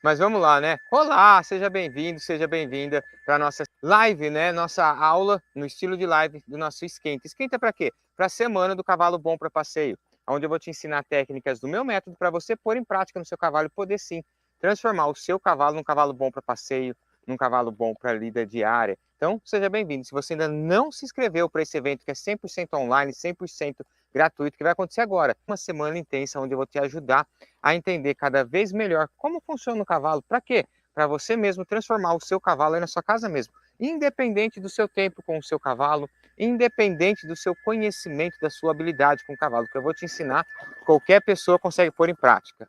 Mas vamos lá, né? Olá, seja bem-vindo, seja bem-vinda para a nossa live, né? Nossa aula no estilo de live do nosso Esquenta. Esquenta para quê? Para a semana do cavalo bom para passeio, onde eu vou te ensinar técnicas do meu método para você pôr em prática no seu cavalo e poder sim transformar o seu cavalo num cavalo bom para passeio, num cavalo bom para lida diária. Então, seja bem-vindo. Se você ainda não se inscreveu para esse evento que é 100% online, 100% gratuito, que vai acontecer agora, uma semana intensa onde eu vou te ajudar a entender cada vez melhor como funciona o cavalo. Para quê? Para você mesmo transformar o seu cavalo aí na sua casa mesmo. Independente do seu tempo com o seu cavalo, independente do seu conhecimento, da sua habilidade com o cavalo, que eu vou te ensinar, qualquer pessoa consegue pôr em prática.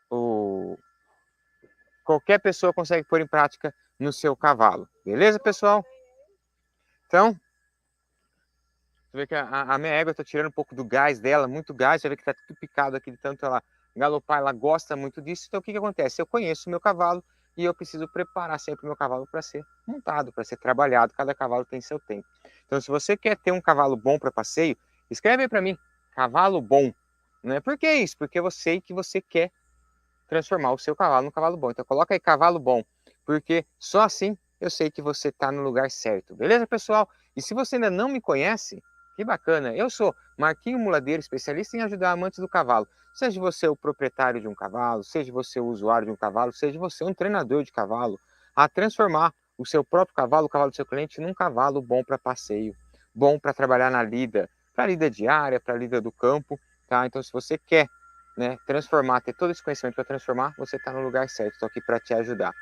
Qualquer pessoa consegue pôr em prática no seu cavalo. Beleza, pessoal? Então, você vê que a minha égua está tirando um pouco do gás dela, muito gás, você vê que está tudo picado aqui de tanto ela galopar, ela gosta muito disso. Então o que acontece? Eu conheço o meu cavalo e eu preciso preparar sempre o meu cavalo para ser montado, para ser trabalhado. Cada cavalo tem seu tempo. Então se você quer ter um cavalo bom para passeio, escreve aí para mim, cavalo bom. Não é por que isso? Porque eu sei que você quer transformar o seu cavalo num cavalo bom. Então coloca aí cavalo bom, porque só assim eu sei que você está no lugar certo. Beleza, pessoal? E se você ainda não me conhece, que bacana. Eu sou Marquinho Muladeiro, especialista em ajudar amantes do cavalo. Seja você o proprietário de um cavalo, seja você o usuário de um cavalo, seja você um treinador de cavalo, a transformar o seu próprio cavalo, o cavalo do seu cliente, num cavalo bom para passeio, bom para trabalhar na lida, para a lida diária, para a lida do campo, tá? Então, se você quer, né, transformar, ter todo esse conhecimento para transformar, você está no lugar certo. Estou aqui para te ajudar.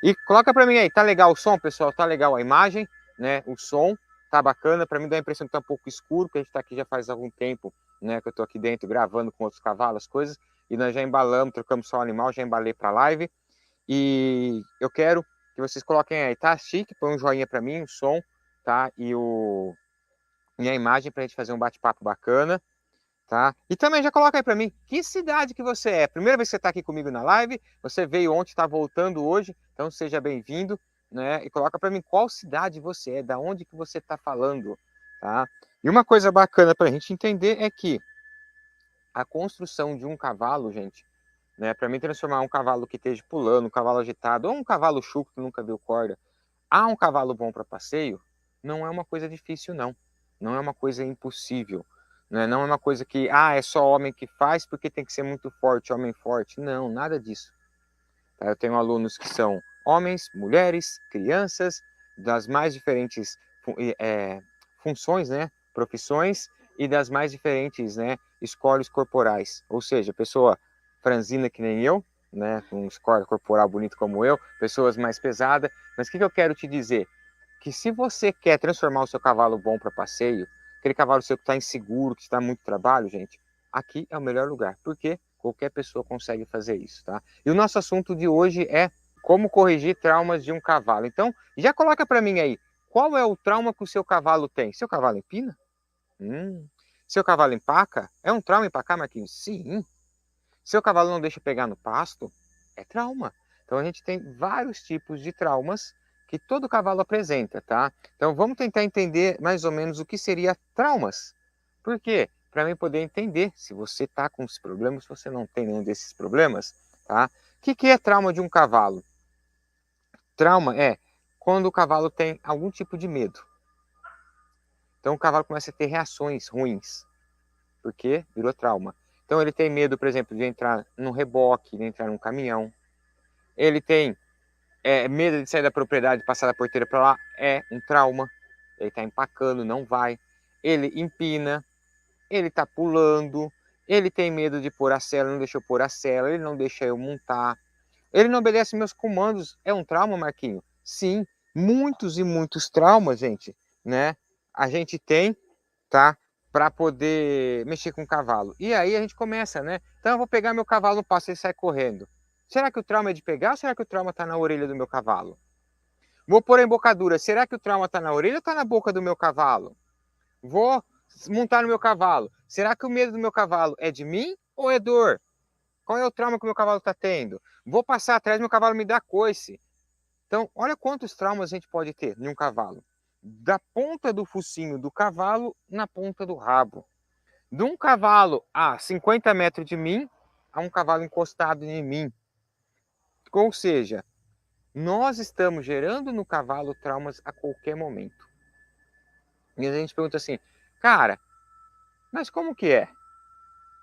E coloca para mim aí, tá legal o som, pessoal? Tá legal a imagem, né? O som tá bacana. Para mim dá a impressão que tá um pouco escuro, porque a gente tá aqui já faz algum tempo, né? Que eu tô aqui dentro gravando com outros cavalos, coisas. E nós já embalamos, trocamos só o animal, já embalei para live. E eu quero que vocês coloquem aí, tá chique? Põe um joinha para mim, o som, tá? E a imagem para a gente fazer um bate-papo bacana. Tá? E também já coloca aí para mim, que cidade que você é? Primeira vez que você está aqui comigo na live, você veio ontem, está voltando hoje, então seja bem-vindo, né? E coloca para mim qual cidade você é, da onde que você está falando, tá? E uma coisa bacana para a gente entender é que a construção de um cavalo, gente, né? Para mim transformar um cavalo que esteja pulando, um cavalo agitado, ou um cavalo chuco que nunca viu corda, a um cavalo bom para passeio, não é uma coisa difícil, não. Não é uma coisa impossível. Né? Não é uma coisa que, é só homem que faz porque tem que ser muito forte, homem forte. Não, nada disso. Tá? Eu tenho alunos que são homens, mulheres, crianças, das mais diferentes funções, né? Profissões e das mais diferentes, né? Escolhas corporais. Ou seja, pessoa franzina que nem eu, né? Com um score corporal bonito como eu, pessoas mais pesadas. Mas o que eu quero te dizer? Que se você quer transformar o seu cavalo bom para passeio, aquele cavalo seu que está inseguro, que está muito trabalho, gente, aqui é o melhor lugar. Por quê? Qualquer pessoa consegue fazer isso, tá? E o nosso assunto de hoje é como corrigir traumas de um cavalo. Então, já coloca para mim aí, qual é o trauma que o seu cavalo tem? Seu cavalo empina? Seu cavalo empaca? É um trauma empacar, Marquinhos? Sim. Seu cavalo não deixa pegar no pasto? É trauma. Então a gente tem vários tipos de traumas que todo cavalo apresenta, tá? Então vamos tentar entender mais ou menos o que seria traumas. Por quê? Para mim poder entender se você está com os problemas, se você não tem nenhum desses problemas, tá? O que é trauma de um cavalo? Trauma é quando o cavalo tem algum tipo de medo. Então o cavalo começa a ter reações ruins, porque virou trauma. Então ele tem medo, por exemplo, de entrar num reboque, de entrar num caminhão. Ele tem medo de sair da propriedade, passar da porteira para lá, é um trauma. Ele está empacando, não vai. Ele empina, ele está pulando, ele tem medo de pôr a sela, não deixa eu pôr a sela, ele não deixa eu montar. Ele não obedece meus comandos. É um trauma, Marquinho? Sim, muitos e muitos traumas, gente, né? A gente tem, tá? Para poder mexer com o cavalo. E aí a gente começa, né? Então eu vou pegar meu cavalo no passo e ele sai correndo. Será que o trauma é de pegar ou será que o trauma está na orelha do meu cavalo? Vou pôr a embocadura. Será que o trauma está na orelha ou está na boca do meu cavalo? Vou montar no meu cavalo. Será que o medo do meu cavalo é de mim ou é dor? Qual é o trauma que o meu cavalo está tendo? Vou passar atrás, meu cavalo me dá coice. Então, olha quantos traumas a gente pode ter em um cavalo. Da ponta do focinho do cavalo na ponta do rabo. De um cavalo a 50 metros de mim, a um cavalo encostado em mim. Ou seja, Nós estamos gerando no cavalo traumas a qualquer momento. E a gente pergunta assim, cara, mas como que é?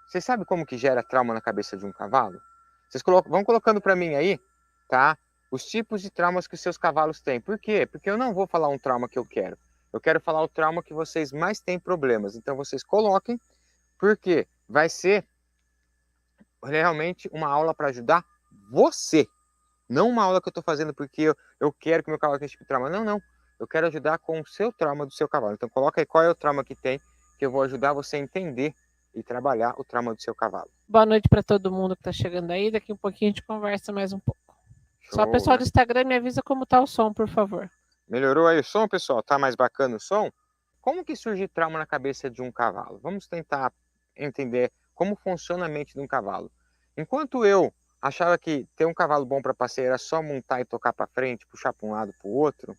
Você sabe como que gera trauma na cabeça de um cavalo? Vocês vão colocando para mim aí, tá? Os tipos de traumas que os seus cavalos têm. Por quê? Porque eu não vou falar um trauma que eu quero. Eu quero falar o trauma que vocês mais têm problemas. Então vocês coloquem, porque vai ser realmente uma aula para ajudar você. Não uma aula que eu estou fazendo porque eu quero que meu cavalo tenha esse tipo de trauma. Não, não. Eu quero ajudar com o seu trauma do seu cavalo. Então coloca aí qual é o trauma que tem, que eu vou ajudar você a entender e trabalhar o trauma do seu cavalo. Boa noite para todo mundo que está chegando aí. Daqui um pouquinho a gente conversa mais um pouco. Só o Show, pessoal né? do Instagram me avisa como tá o som, por favor. Melhorou aí o som, pessoal? Tá mais bacana o som? Como que surge trauma na cabeça de um cavalo? Vamos tentar entender como funciona a mente de um cavalo. Enquanto eu achava que ter um cavalo bom para passeio era só montar e tocar para frente, puxar para um lado para o outro,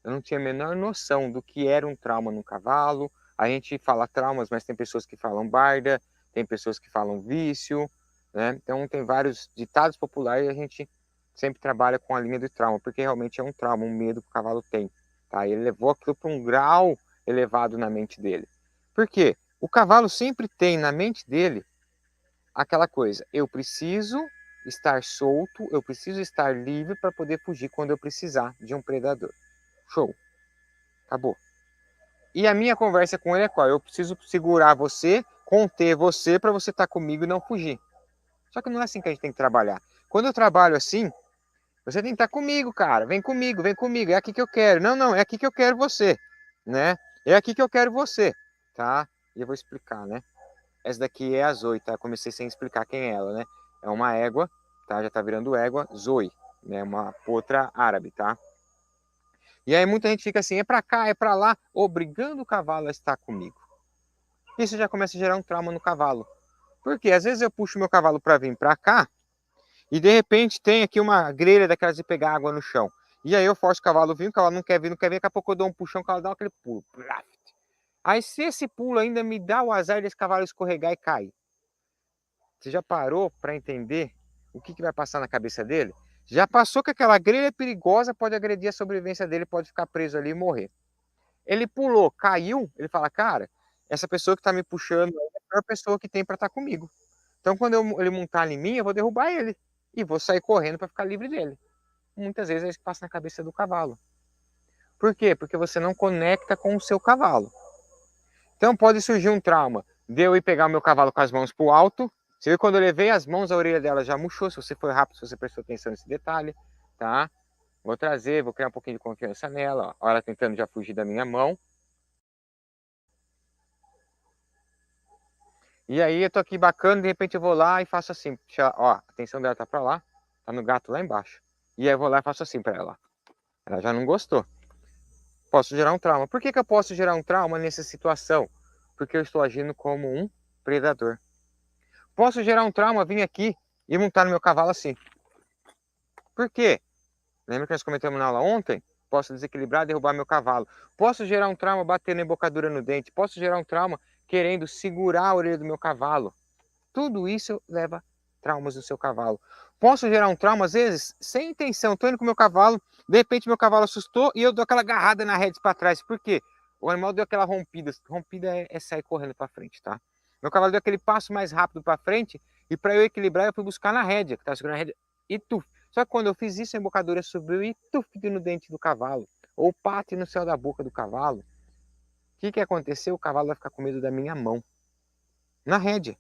eu não tinha a menor noção do que era um trauma no cavalo. A gente fala traumas, mas tem pessoas que falam barda, tem pessoas que falam vício, né? Então tem vários ditados populares e a gente sempre trabalha com a linha do trauma, porque realmente é um trauma, um medo que o cavalo tem, tá? Ele levou aquilo para um grau elevado na mente dele. Por quê? O cavalo sempre tem na mente dele aquela coisa, eu preciso estar solto, eu preciso estar livre para poder fugir quando eu precisar de um predador. Show. Acabou. E a minha conversa com ele é qual? Eu preciso segurar você, conter você para você estar comigo e não fugir. Só que não é assim que a gente tem que trabalhar. Quando eu trabalho assim, você tem que estar comigo, cara. Vem comigo, vem comigo. É aqui que eu quero. Não, não, é aqui que eu quero você, né? É aqui que eu quero você, tá? E eu vou explicar, né? Essa daqui é a Zoe, tá? Eu comecei sem explicar quem é ela, né? É uma égua, tá? Já tá virando égua, Zoe, né? Uma potra árabe, tá? E aí muita gente fica assim, é para cá, é para lá, obrigando o cavalo a estar comigo. Isso já começa a gerar um trauma no cavalo. Porque às vezes eu puxo meu cavalo para vir para cá e de repente tem aqui uma grelha daquelas de pegar água no chão. E aí eu forço o cavalo vir, o cavalo não quer vir, não quer vir, daqui a pouco eu dou um puxão, o cavalo dá aquele pulo. Aí se esse pulo ainda me dá o azar desse cavalo escorregar e cair. Você já parou para entender o que vai passar na cabeça dele? Já passou que aquela grelha é perigosa, pode agredir a sobrevivência dele, pode ficar preso ali e morrer. Ele pulou, caiu, ele fala, cara, essa pessoa que está me puxando é a pior pessoa que tem para estar comigo. Então, quando ele montar em mim, eu vou derrubar ele e vou sair correndo para ficar livre dele. Muitas vezes é isso que passa na cabeça do cavalo. Por quê? Porque você não conecta com o seu cavalo. Então, pode surgir um trauma de eu ir pegar o meu cavalo com as mãos para o alto. Você viu quando eu levei as mãos, a orelha dela já murchou, se você foi rápido, se você prestou atenção nesse detalhe, tá? Vou trazer, vou criar um pouquinho de confiança nela, ó. Ela tentando já fugir da minha mão. E aí eu tô aqui bacana, de repente eu vou lá e faço assim, ó, a atenção dela tá para lá, tá no gato lá embaixo. E aí eu vou lá e faço assim para ela. Ela já não gostou. Posso gerar um trauma. Por que eu posso gerar um trauma nessa situação? Porque eu estou agindo como um predador. Posso gerar um trauma, vir aqui e montar no meu cavalo assim. Por quê? Lembra que nós comentamos na aula ontem? Posso desequilibrar, derrubar meu cavalo. Posso gerar um trauma batendo embocadura no dente. Posso gerar um trauma querendo segurar a orelha do meu cavalo. Tudo isso leva traumas no seu cavalo. Posso gerar um trauma, às vezes, sem intenção. Estou indo com o meu cavalo, de repente meu cavalo assustou e eu dou aquela agarrada na rede para trás. Por quê? O animal deu aquela rompida. Rompida é sair correndo para frente, tá? Meu cavalo deu aquele passo mais rápido para frente e para eu equilibrar, eu fui buscar na rédea, que estava segurando a rédea, e tu. Só que quando eu fiz isso, a embocadura subiu e tu no dente do cavalo. Ou pate no céu da boca do cavalo. O que aconteceu? O cavalo vai ficar com medo da minha mão. Na rédea.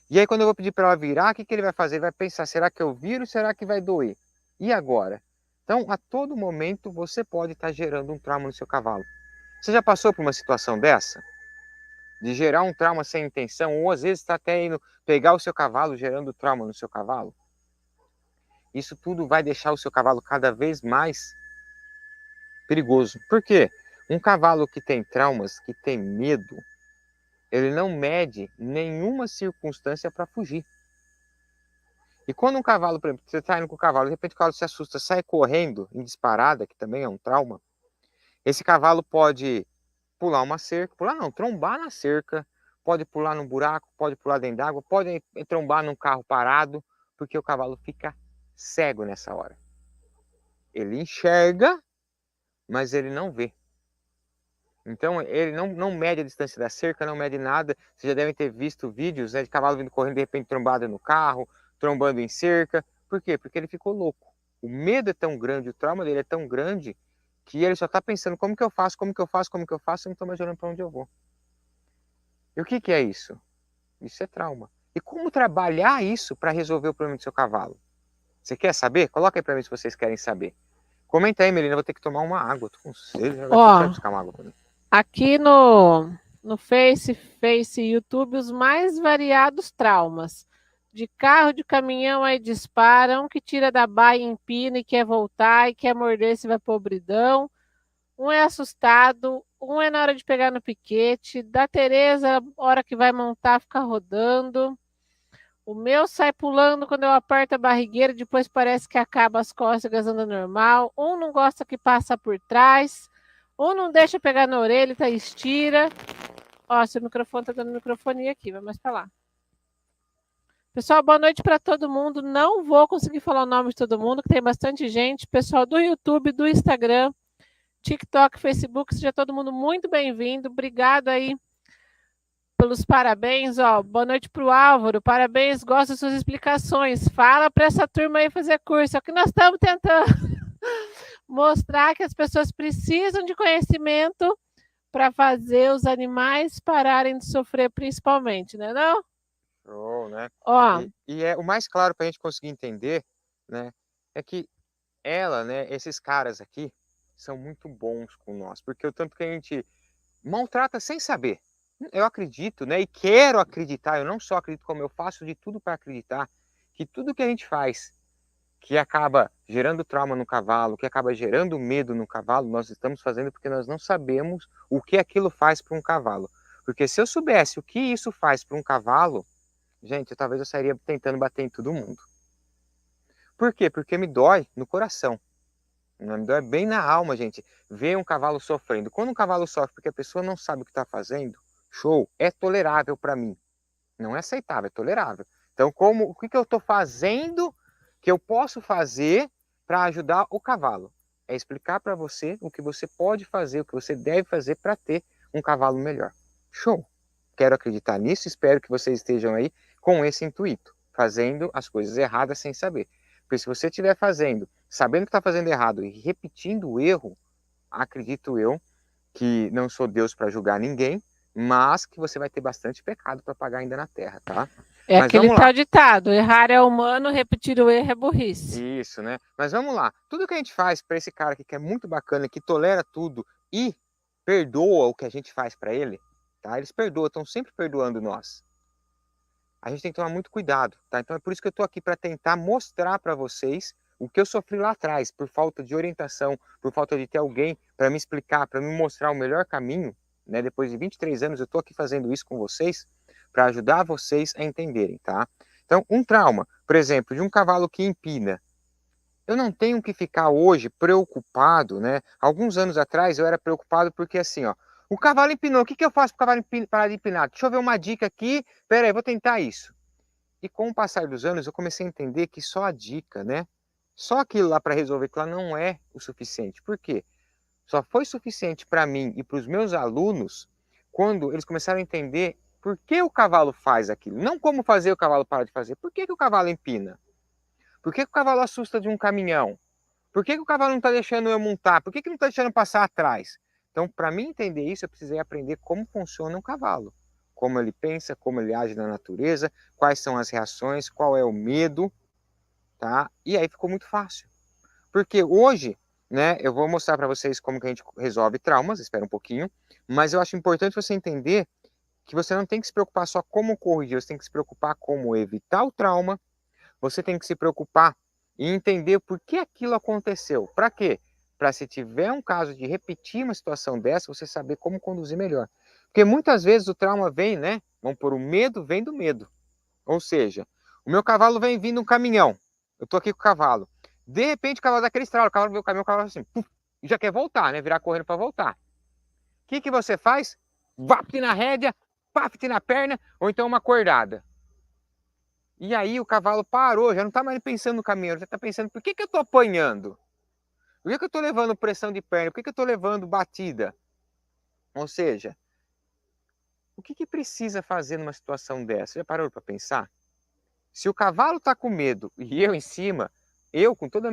E aí quando eu vou pedir para ela virar, o que ele vai fazer? Ele vai pensar, será que eu viro ou será que vai doer? E agora? Então, a todo momento, você pode estar gerando um trauma no seu cavalo. Você já passou por uma situação dessa? De gerar um trauma sem intenção? Ou às vezes está até indo pegar o seu cavalo, gerando trauma no seu cavalo? Isso tudo vai deixar o seu cavalo cada vez mais perigoso. Por quê? Um cavalo que tem traumas, que tem medo, ele não mede nenhuma circunstância para fugir. E quando um cavalo, por exemplo, você está indo com o cavalo, de repente o cavalo se assusta, sai correndo em disparada, que também é um trauma, esse cavalo pode pular uma cerca, pular não, trombar na cerca, pode pular num buraco, pode pular dentro d'água, pode trombar num carro parado, porque o cavalo fica cego nessa hora. Ele enxerga, mas ele não vê. Então, ele não mede a distância da cerca, não mede nada. Vocês já devem ter visto vídeos, né, de cavalo vindo correndo, de repente trombado no carro, trombando em cerca. Por quê? Porque ele ficou louco. O medo é tão grande, o trauma dele é tão grande, que ele só está pensando como que eu faço, como que eu faço, como que eu faço, e não estou mais olhando para onde eu vou. E o que que é isso? Isso é trauma. E como trabalhar isso para resolver o problema do seu cavalo? Você quer saber? Coloca aí para mim se vocês querem saber. Comenta aí, Melina, eu vou ter que tomar uma água. Tô com sede. Vai Ó, buscar uma água para mim. aqui no Face, YouTube, os mais variados traumas. De carro, de caminhão, aí dispara, um que tira da baia, empina e quer voltar, e quer morder se vai pro bridão. Um é assustado, um é na hora de pegar no piquete. Da Tereza, hora que vai montar, fica rodando. O meu sai pulando quando eu aperto a barrigueira, depois parece que acaba as costas anda normal. Um não gosta que passa por trás. Um não deixa pegar na orelha, tá, estira. Ó, seu microfone tá dando microfonia aqui, vai mais pra lá. Pessoal, boa noite para todo mundo. Não vou conseguir falar o nome de todo mundo, que tem bastante gente. Pessoal do YouTube, do Instagram, TikTok, Facebook, seja todo mundo muito bem-vindo. Obrigado aí pelos parabéns. Ó, boa noite para o Álvaro. Parabéns, gosto das suas explicações. Fala para essa turma aí fazer curso. É o que nós estamos tentando mostrar, que as pessoas precisam de conhecimento para fazer os animais pararem de sofrer, principalmente, né, não? Show, né? Ó, E é o mais claro para a gente conseguir entender, né? É que ela, né? Esses caras aqui são muito bons com nós, porque o tanto que a gente maltrata sem saber. Eu acredito, né? E quero acreditar. Eu não só acredito, como eu faço de tudo para acreditar que tudo que a gente faz que acaba gerando trauma no cavalo, que acaba gerando medo no cavalo, nós estamos fazendo porque nós não sabemos o que aquilo faz para um cavalo. Porque se eu soubesse o que isso faz para um cavalo, gente, talvez eu sairia tentando bater em todo mundo. Por quê? Porque me dói no coração. Me dói bem na alma, gente, ver um cavalo sofrendo. Quando um cavalo sofre porque a pessoa não sabe o que está fazendo, show, é tolerável para mim. Não é aceitável, é tolerável. Então, o que eu estou fazendo, que eu posso fazer para ajudar o cavalo? É explicar para você o que você pode fazer, o que você deve fazer para ter um cavalo melhor. Show! Quero acreditar nisso, espero que vocês estejam aí com esse intuito, fazendo as coisas erradas sem saber. Porque se você estiver fazendo, sabendo que está fazendo errado e repetindo o erro, acredito eu que não sou Deus para julgar ninguém, mas que você vai ter bastante pecado para pagar ainda na terra, tá? é Mas aquele vamos lá. tal ditado: errar é humano, repetir o erro é burrice. Isso, né? Mas vamos lá. Tudo que a gente faz para esse cara aqui que é muito bacana, que tolera tudo e perdoa o que a gente faz para ele, tá? Eles perdoam, estão sempre perdoando nós. A gente tem que tomar muito cuidado, tá? Então é por isso que eu estou aqui para tentar mostrar para vocês o que eu sofri lá atrás, por falta de orientação, por falta de ter alguém para me explicar, para me mostrar o melhor caminho, né? Depois de 23 anos eu estou aqui fazendo isso com vocês para ajudar vocês a entenderem, tá? Então, um trauma, por exemplo, de um cavalo que empina, eu não tenho que ficar hoje preocupado, né? Alguns anos atrás eu era preocupado porque assim, ó, o cavalo empinou, o que eu faço para o cavalo parar de empinar? Deixa eu ver uma dica aqui, pera aí, vou tentar isso. E com o passar dos anos eu comecei a entender que só a dica, né? Só aquilo lá para resolver aquilo lá não é o suficiente. Por quê? Só foi suficiente para mim e para os meus alunos quando eles começaram a entender por que o cavalo faz aquilo. Não como fazer o cavalo parar de fazer. Por que o cavalo empina? Por que o cavalo assusta de um caminhão? Por que o cavalo não está deixando eu montar? Por que não está deixando passar atrás? Então, para mim entender isso, eu precisei aprender como funciona um cavalo. Como ele pensa, como ele age na natureza, quais são as reações, qual é o medo, tá? E aí ficou muito fácil. Porque hoje, né, eu vou mostrar para vocês como que a gente resolve traumas, espera um pouquinho, mas eu acho importante você entender que você não tem que se preocupar só como corrigir, você tem que se preocupar como evitar o trauma, você tem que se preocupar e entender por que aquilo aconteceu. Para quê? Para se tiver um caso de repetir uma situação dessa, você saber como conduzir melhor. Porque muitas vezes o trauma vem, né? Vamos por o medo vem do medo. Ou seja, o meu cavalo vem vindo um caminhão. Eu estou aqui com o cavalo. De repente o cavalo dá aquele estralo, o cavalo vê o caminhão, o cavalo assim, puf, e já quer voltar, né? Virar correndo para voltar. O que você faz? Vapt na rédea, paft na perna, ou então uma cordada. E aí o cavalo parou, já não está mais pensando no caminho, já está pensando, por que eu estou apanhando? Por que eu estou levando pressão de perna? Por que eu estou levando batida? Ou seja, o que precisa fazer numa situação dessa? Já parou para pensar? Se o cavalo está com medo e eu em cima, eu com todos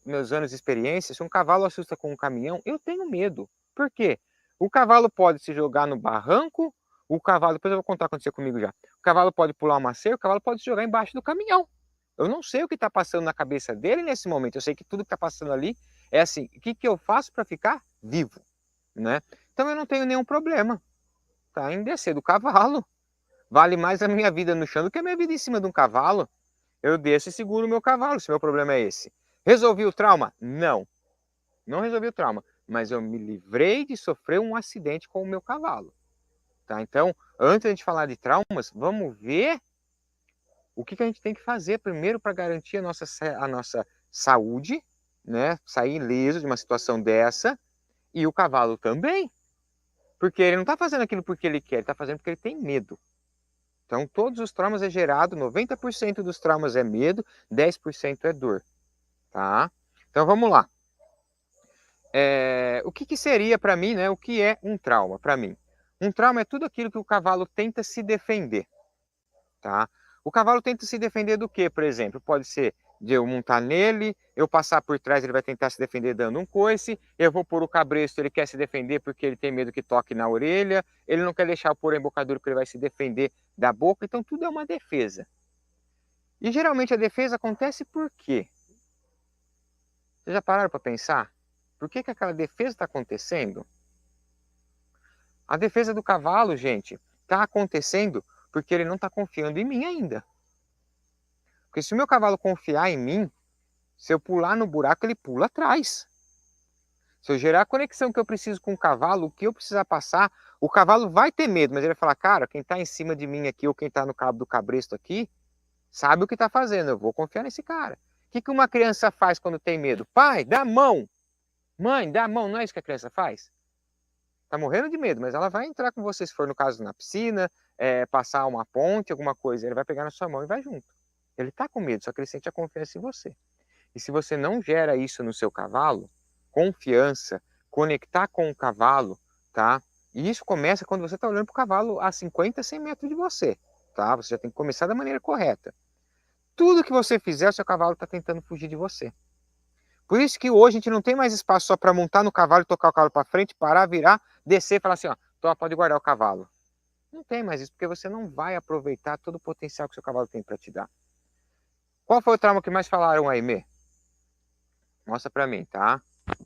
meus anos de experiência, se um cavalo assusta com um caminhão, eu tenho medo. Por quê? O cavalo pode se jogar no barranco, o cavalo, depois eu vou contar o que aconteceu comigo já. O cavalo pode pular uma cerca, o cavalo pode se jogar embaixo do caminhão. Eu não sei o que está passando na cabeça dele nesse momento. Eu sei que tudo que está passando ali é assim, o que eu faço para ficar vivo? Né? Então eu não tenho nenhum problema, tá? Em descer do cavalo. Vale mais a minha vida no chão do que a minha vida em cima de um cavalo. Eu desço e seguro o meu cavalo, se o meu problema é esse. Resolvi o trauma? Não. Não resolvi o trauma. Mas eu me livrei de sofrer um acidente com o meu cavalo. Tá? Então, antes de a gente falar de traumas, vamos ver o que a gente tem que fazer primeiro para garantir a nossa saúde, né? Sair ileso de uma situação dessa. E o cavalo também. Porque ele não está fazendo aquilo porque ele quer, ele está fazendo porque ele tem medo. Então, todos os traumas é gerado, 90% dos traumas é medo, 10% é dor, tá? Então, vamos lá. O que seria para mim, né? O que é um trauma para mim? Um trauma é tudo aquilo que o cavalo tenta se defender, tá? O cavalo tenta se defender do quê, por exemplo? Pode ser de eu montar nele, eu passar por trás, ele vai tentar se defender dando um coice, eu vou pôr o cabresto, ele quer se defender porque ele tem medo que toque na orelha, ele não quer deixar eu pôr a embocadura porque ele vai se defender da boca, então tudo é uma defesa. E geralmente a defesa acontece por quê? Vocês já pararam para pensar? Por que aquela defesa está acontecendo? A defesa do cavalo, gente, está acontecendo porque ele não está confiando em mim ainda. Porque se o meu cavalo confiar em mim, se eu pular no buraco, ele pula atrás. Se eu gerar a conexão que eu preciso com o cavalo, o que eu precisar passar, o cavalo vai ter medo, mas ele vai falar, cara, quem está em cima de mim aqui ou quem está no cabo do cabresto aqui, sabe o que está fazendo, eu vou confiar nesse cara. O que uma criança faz quando tem medo? Pai, dá a mão. Mãe, dá a mão, não é isso que a criança faz? Tá morrendo de medo, mas ela vai entrar com você, se for no caso na piscina, passar uma ponte, alguma coisa, ele vai pegar na sua mão e vai junto. Ele tá com medo, só que ele sente a confiança em você. E se você não gera isso no seu cavalo, confiança, conectar com o cavalo, tá? E isso começa quando você está olhando para o cavalo a 50, 100 metros de você, tá? Você já tem que começar da maneira correta. Tudo que você fizer, o seu cavalo está tentando fugir de você. Por isso que hoje a gente não tem mais espaço só para montar no cavalo e tocar o cavalo para frente, parar, virar, descer e falar assim, ó, pode guardar o cavalo. Não tem mais isso, porque você não vai aproveitar todo o potencial que o seu cavalo tem para te dar. Qual foi o trauma que mais falaram aí, Mê? Mostra para mim, tá?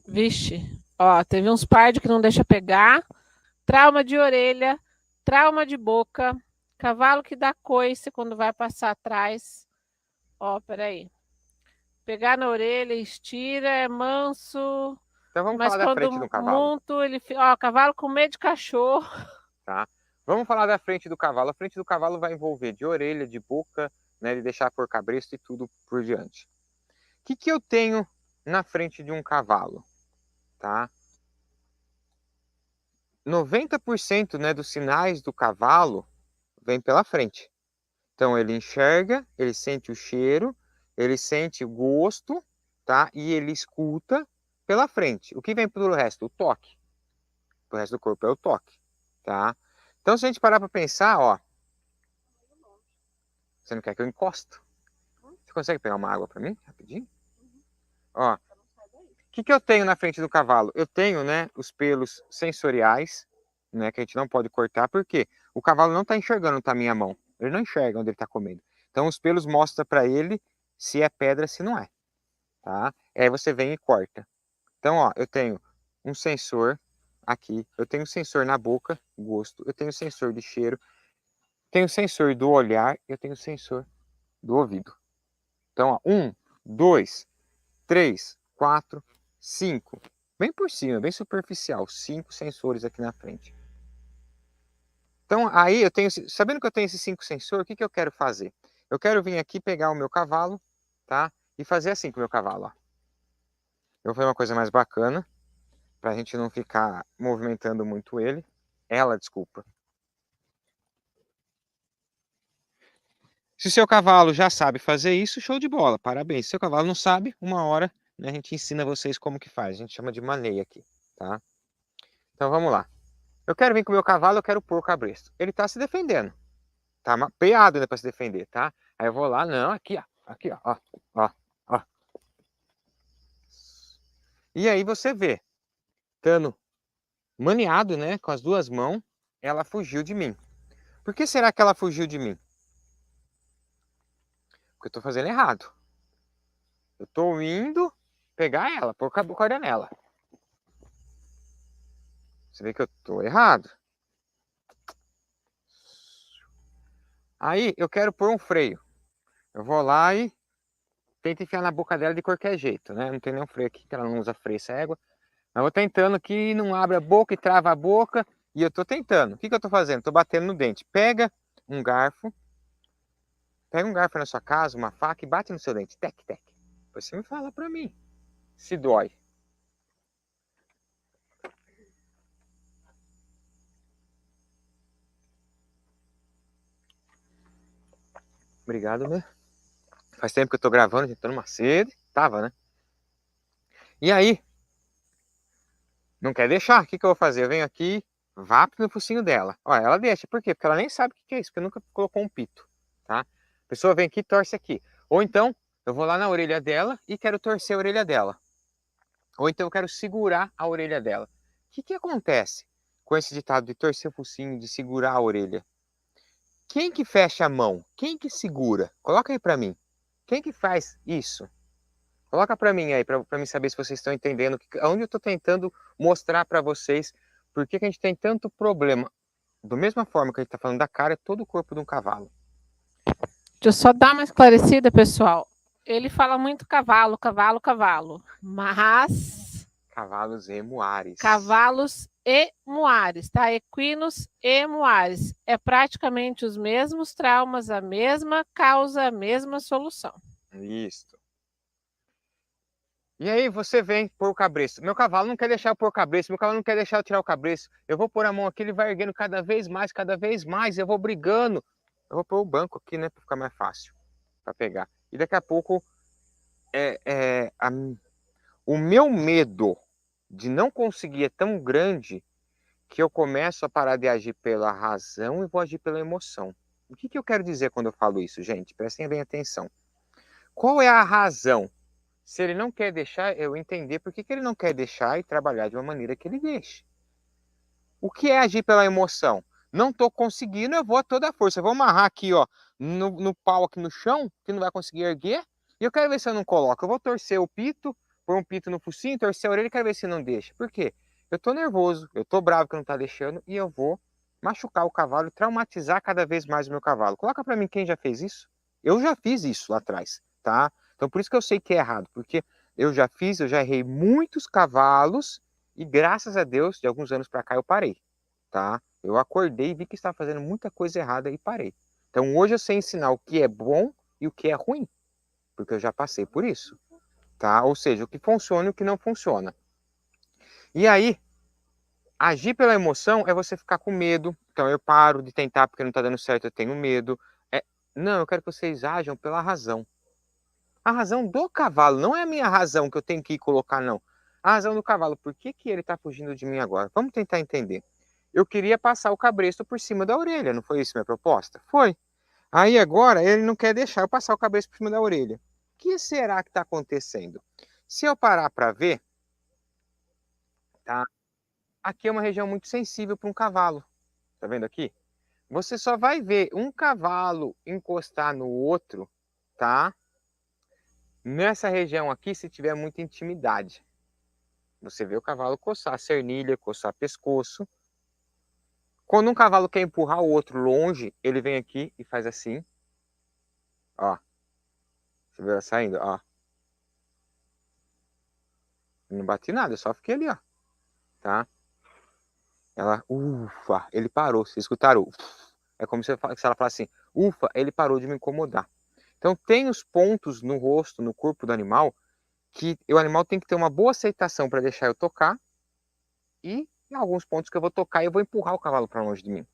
Vixe, ó, teve uns pardos que não deixa pegar, trauma de orelha, trauma de boca, cavalo que dá coice quando vai passar atrás. Ó, peraí. Pegar na orelha, estira, é manso. Então vamos Mas falar da quando frente do cavalo, monto, ele. Ó, cavalo com medo de cachorro. tá? Vamos falar da frente do cavalo. A frente do cavalo vai envolver de orelha, de boca, né, de deixar por cabresto e tudo por diante. O que eu tenho na frente de um cavalo, tá? 90%, né, dos sinais do cavalo vem pela frente. Então ele enxerga, ele sente o cheiro, ele sente o gosto, tá? E ele escuta pela frente. O que vem pelo resto? O toque. O resto do corpo é o toque, tá? Então se a gente parar para pensar, ó, você não quer que eu encosto? Você consegue pegar uma água para mim, rapidinho? Ó, o que eu tenho na frente do cavalo? Eu tenho, né, os pelos sensoriais, né, que a gente não pode cortar, porque o cavalo não está enxergando tá, a minha mão. Ele não enxerga onde ele está comendo. Então os pelos mostram para ele se é pedra, se não é, tá? Aí você vem e corta. Então, ó, eu tenho um sensor aqui, eu tenho um sensor na boca, gosto, eu tenho um sensor de cheiro, tenho um sensor do olhar, eu tenho um sensor do ouvido. Então, ó, 1, 2, 3, 4, 5. Bem por cima, bem superficial. 5 sensores aqui na frente. Então, aí eu tenho, sabendo que eu tenho esses 5 sensores, o que eu quero fazer? Eu quero vir aqui pegar o meu cavalo, tá? E fazer assim com o meu cavalo, ó. Eu vou fazer uma coisa mais bacana, para a gente não ficar movimentando muito ele. Ela, desculpa. Se o seu cavalo já sabe fazer isso, show de bola, parabéns. Se o seu cavalo não sabe, uma hora né, a gente ensina vocês como que faz. A gente chama de maneio aqui, tá? Então vamos lá. Eu quero vir com o meu cavalo, eu quero pôr o cabresto. Ele tá se defendendo. Tá mapeado ainda para se defender, tá? Aí eu vou lá, não, aqui, ó. Aqui, ó. Ó, ó. E aí você vê, estando maniado, né, com as duas mãos, ela fugiu de mim. Por que será que ela fugiu de mim? Porque eu tô fazendo errado. Eu tô indo pegar ela, pôr a corda nela. Você vê que eu tô errado. Aí eu quero pôr um freio. Eu vou lá e tento enfiar na boca dela de qualquer jeito, né? Não tem nenhum freio aqui, que ela não usa freio, essa égua. Mas eu vou tentando que não abre a boca e trava a boca. E eu tô tentando. O que eu tô fazendo? Tô batendo no dente. Pega um garfo na sua casa, uma faca e bate no seu dente. Tec, tec. Depois você me fala pra mim se dói. Obrigado, né? Faz tempo que eu tô gravando, tentando uma sede. Tava, né? E aí? Não quer deixar? O que eu vou fazer? Eu venho aqui, vapo no focinho dela. Olha, ela deixa. Por quê? Porque ela nem sabe o que é isso, porque nunca colocou um pito, tá? A pessoa vem aqui e torce aqui. Ou então, eu vou lá na orelha dela e quero torcer a orelha dela. Ou então eu quero segurar a orelha dela. O que acontece com esse ditado de torcer o focinho, de segurar a orelha? Quem que fecha a mão? Quem que segura? Coloca aí pra mim. Quem que faz isso? Coloca para mim aí, para mim saber se vocês estão entendendo onde eu estou tentando mostrar para vocês por que a gente tem tanto problema. Da mesma forma que a gente está falando da cara, é todo o corpo de um cavalo. Deixa eu só dar uma esclarecida, pessoal. Ele fala muito cavalo, cavalo, cavalo. Mas... Cavalos e muares. Cavalos e muares, tá? Equinos e muares. É praticamente os mesmos traumas, a mesma causa, a mesma solução. Isso. E aí você vem pôr o cabresto. Meu cavalo não quer deixar eu pôr o cabresto, meu cavalo não quer deixar eu tirar o cabresto. Eu vou pôr a mão aqui, ele vai erguendo cada vez mais, eu vou brigando. Eu vou pôr o banco aqui, né, para ficar mais fácil para pegar. E daqui a pouco o meu medo de não conseguir é tão grande que eu começo a parar de agir pela razão e vou agir pela emoção. O que eu quero dizer quando eu falo isso, gente? Prestem bem atenção. Qual é a razão? Se ele não quer deixar, eu entender por que ele não quer deixar e trabalhar de uma maneira que ele deixe. O que é agir pela emoção? Não estou conseguindo, eu vou a toda força. Eu vou amarrar aqui, ó, no pau aqui no chão, que não vai conseguir erguer. E eu quero ver se eu não coloco. Eu vou torcer o pito, pôr um pito no focinho, torcer a orelha e quero ver se não deixa. Por quê? Eu estou nervoso, eu estou bravo que não está deixando e eu vou machucar o cavalo, traumatizar cada vez mais o meu cavalo. Coloca para mim quem já fez isso. Eu já fiz isso lá atrás, tá? Então por isso que eu sei que é errado, porque eu já errei muitos cavalos e graças a Deus, de alguns anos para cá eu parei, tá? Eu acordei e vi que estava fazendo muita coisa errada e parei. Então hoje eu sei ensinar o que é bom e o que é ruim, porque eu já passei por isso, tá? Ou seja, o que funciona e o que não funciona. E aí, agir pela emoção é você ficar com medo. Então eu paro de tentar porque não está dando certo, eu tenho medo. Não, eu quero que vocês ajam pela razão. A razão do cavalo, não é a minha razão que eu tenho que ir colocar, não. A razão do cavalo, por que ele está fugindo de mim agora? Vamos tentar entender. Eu queria passar o cabresto por cima da orelha, não foi isso a minha proposta? Foi. Aí agora ele não quer deixar eu passar o cabresto por cima da orelha. O que será que está acontecendo? Se eu parar para ver, tá? Aqui é uma região muito sensível para um cavalo. Tá vendo aqui? Você só vai ver um cavalo encostar no outro, tá? Nessa região aqui, se tiver muita intimidade. Você vê o cavalo coçar a cernilha, coçar pescoço. Quando um cavalo quer empurrar o outro longe, ele vem aqui e faz assim. Ó. Você viu ela saindo? Ó. Não bati nada, eu só fiquei ali, ó. Tá? Ela, ufa, ele parou. Vocês escutaram? É como se ela falasse assim, ufa, ele parou de me incomodar. Então tem os pontos no rosto, no corpo do animal, que o animal tem que ter uma boa aceitação para deixar eu tocar. E em alguns pontos que eu vou tocar e eu vou empurrar o cavalo para longe de mim.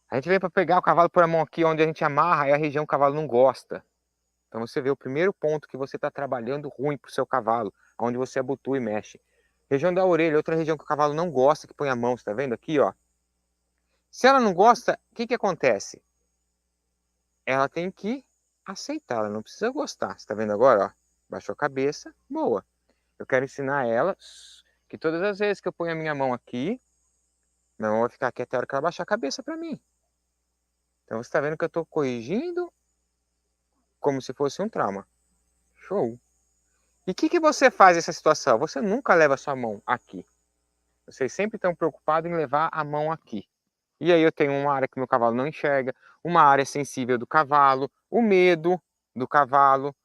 A gente vem para pegar o cavalo por a mão aqui onde a gente amarra, é a região que o cavalo não gosta. Então você vê o primeiro ponto que você está trabalhando ruim para o seu cavalo, onde você abotua e mexe. Região da orelha, outra região que o cavalo não gosta, que põe a mão, você está vendo aqui, ó. Se ela não gosta, o que acontece? Ela tem que aceitar, ela não precisa gostar. Você está vendo agora, ó? Baixou a cabeça, boa. Eu quero ensinar ela que todas as vezes que eu ponho a minha mão aqui, minha mão vai ficar aqui até a hora que ela baixar a cabeça para mim. Então você está vendo que eu estou corrigindo como se fosse um trauma. Show! E o que você faz nessa situação? Você nunca leva a sua mão aqui. Vocês sempre estão preocupados em levar a mão aqui. E aí eu tenho uma área que meu cavalo não enxerga, uma área sensível do cavalo, o medo do cavalo.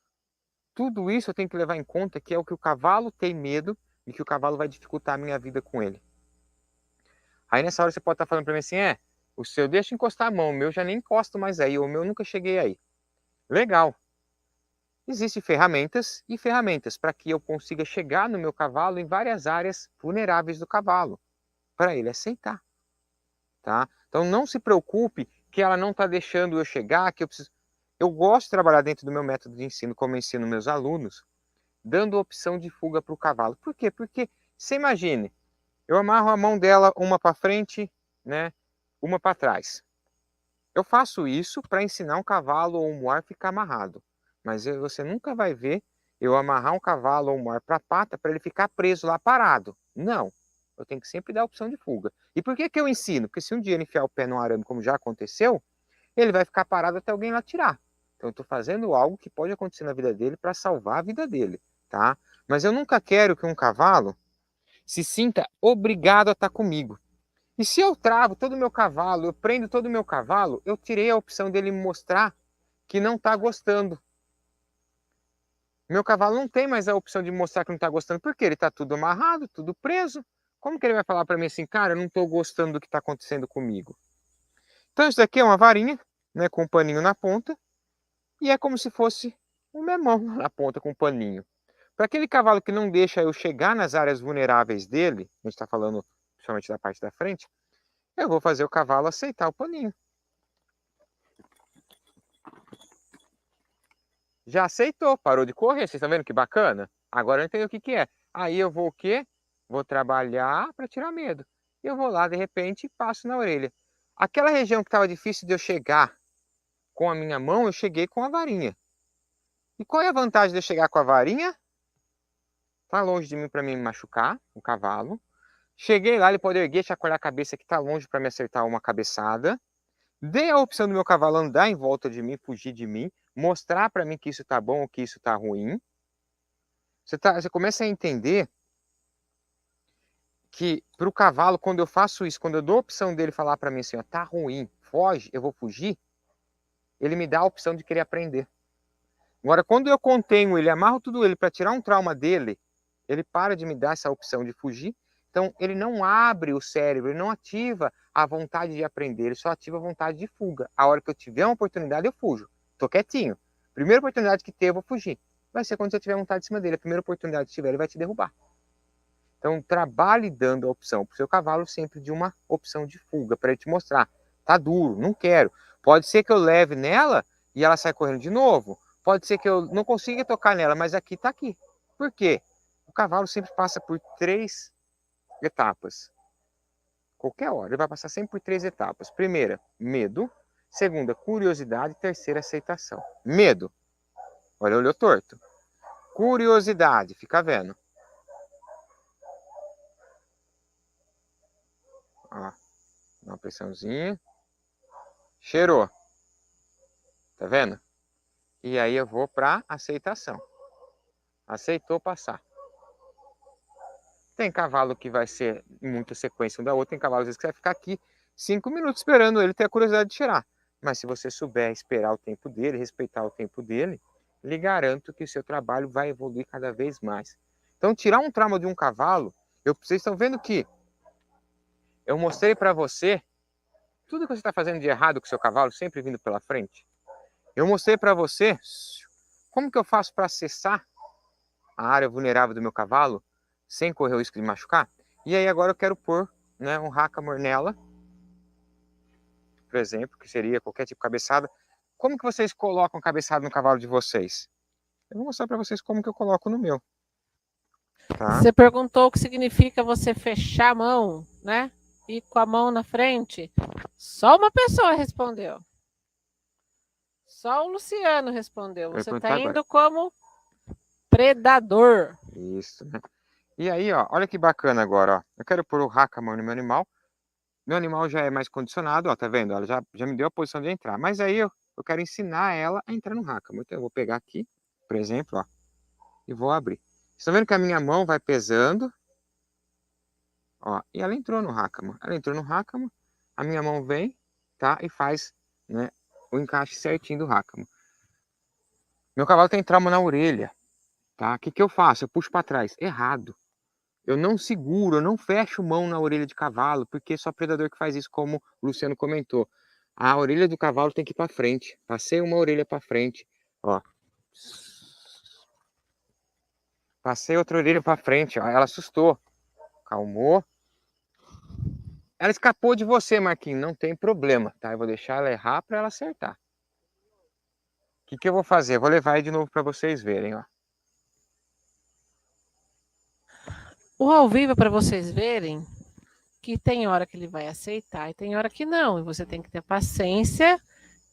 Tudo isso eu tenho que levar em conta que é o que o cavalo tem medo e que o cavalo vai dificultar a minha vida com ele. Aí nessa hora você pode estar falando para mim assim, o seu deixa encostar a mão, o meu já nem encosto mais aí, ou o meu nunca cheguei aí. Legal. Existem ferramentas e ferramentas para que eu consiga chegar no meu cavalo em várias áreas vulneráveis do cavalo, para ele aceitar. Tá? Então não se preocupe que ela não está deixando eu chegar, que eu preciso... Eu gosto de trabalhar dentro do meu método de ensino, como eu ensino meus alunos, dando opção de fuga para o cavalo. Por quê? Porque, você imagine, eu amarro a mão dela uma para frente, né, uma para trás. Eu faço isso para ensinar um cavalo ou um muar a ficar amarrado. Mas você nunca vai ver eu amarrar um cavalo ou um muar para a pata para ele ficar preso lá parado. Não. Eu tenho que sempre dar a opção de fuga. E por que eu ensino? Porque se um dia ele enfiar o pé no arame, como já aconteceu, ele vai ficar parado até alguém lá tirar. Então eu estou fazendo algo que pode acontecer na vida dele para salvar a vida dele, tá? Mas eu nunca quero que um cavalo se sinta obrigado a estar comigo. E se eu travo todo o meu cavalo, eu prendo todo o meu cavalo, eu tirei a opção dele me mostrar que não está gostando. Meu cavalo não tem mais a opção de mostrar que não está gostando, porque ele está tudo amarrado, tudo preso. Como que ele vai falar para mim assim, cara, eu não estou gostando do que está acontecendo comigo? Então isso daqui é uma varinha, né, com um paninho na ponta, e é como se fosse uma mão na ponta com um paninho. Para aquele cavalo que não deixa eu chegar nas áreas vulneráveis dele, a gente está falando principalmente da parte da frente, eu vou fazer o cavalo aceitar o paninho. Já aceitou, parou de correr, vocês estão vendo que bacana? Agora eu entendo o que é. Aí eu vou o quê? Vou trabalhar para tirar medo. E eu vou lá, de repente, e passo na orelha. Aquela região que estava difícil de eu chegar com a minha mão, eu cheguei com a varinha. E qual é a vantagem de eu chegar com a varinha? Tá longe de mim para me machucar, o cavalo. Cheguei lá, ele pode erguer, chacoalhar a cabeça que está longe para me acertar uma cabeçada. Dei a opção do meu cavalo andar em volta de mim, fugir de mim, mostrar para mim que isso está bom ou que isso está ruim. Você começa a entender que para o cavalo, quando eu faço isso, quando eu dou a opção dele falar para mim assim, ó, tá ruim, foge, eu vou fugir, ele me dá a opção de querer aprender. Agora, quando eu contenho ele, amarro tudo ele para tirar um trauma dele, ele para de me dar essa opção de fugir. Então, ele não abre o cérebro, ele não ativa a vontade de aprender, ele só ativa a vontade de fuga. A hora que eu tiver uma oportunidade, eu fujo. Tô quietinho. Primeira oportunidade que ter, eu vou fugir. Vai ser quando você tiver vontade em cima dele. A primeira oportunidade que tiver, ele vai te derrubar. Então, trabalhe dando a opção para o seu cavalo sempre de uma opção de fuga, para ele te mostrar. Tá duro, não quero. Pode ser que eu leve nela e ela sai correndo de novo. Pode ser que eu não consiga tocar nela, mas aqui está aqui. Por quê? O cavalo sempre passa por 3 etapas. Qualquer hora, ele vai passar sempre por 3 etapas. Primeira, medo. Segunda, curiosidade. Terceira, aceitação. Medo. Olha, olhou torto. Curiosidade, fica vendo. Ó, dá uma pressãozinha. Cheirou. Tá vendo? E aí eu vou para aceitação. Aceitou passar. Tem cavalo que vai ser em muita sequência um da outra, tem cavalo às vezes que vai ficar aqui 5 minutos esperando ele ter a curiosidade de tirar. Mas se você souber esperar o tempo dele, respeitar o tempo dele, lhe garanto que o seu trabalho vai evoluir cada vez mais. Então, tirar um trauma de um cavalo, vocês estão vendo que eu mostrei para você tudo que você está fazendo de errado com o seu cavalo, sempre vindo pela frente. Eu mostrei para você como que eu faço para acessar a área vulnerável do meu cavalo sem correr o risco de machucar. E aí agora eu quero pôr, né, um hackamore nela, por exemplo, que seria qualquer tipo de cabeçada. como que vocês colocam a cabeçada no cavalo de vocês? Eu vou mostrar para vocês como que eu coloco no meu. Tá? Você perguntou o que significa você fechar a mão, né? E com a mão na frente. Só uma pessoa respondeu. Só o Luciano respondeu. Você está indo como predador. Isso, né? E aí, ó, olha que bacana agora, ó. Eu quero pôr o hackamore no meu animal. Meu animal já é mais condicionado, ó, tá vendo? Ela já me deu a posição de entrar. Mas aí eu quero ensinar ela a entrar no hackamore. Então eu vou pegar aqui, por exemplo, ó, e vou abrir. Vocês estão vendo que a minha mão vai pesando? Ó, e ela entrou no hackamore. Ela entrou no hackamore, a minha mão vem, tá? E faz, né, o encaixe certinho do hackamore. Meu cavalo tem trauma na orelha, tá? O que que eu faço? Eu puxo para trás. Errado. Eu não seguro, eu não fecho mão na orelha de cavalo, porque é só predador que faz isso, como o Luciano comentou. A orelha do cavalo tem que ir para frente. Passei uma orelha para frente, ó. Passei outra orelha para frente, ó. Ela assustou. Calmou. Ela escapou de você, Marquinhos. Não tem problema, tá? Eu vou deixar ela errar para ela acertar. O que que eu vou fazer? Eu vou levar aí de novo para vocês verem, ó. O ao vivo é para vocês verem que tem hora que ele vai aceitar e tem hora que não. E você tem que ter paciência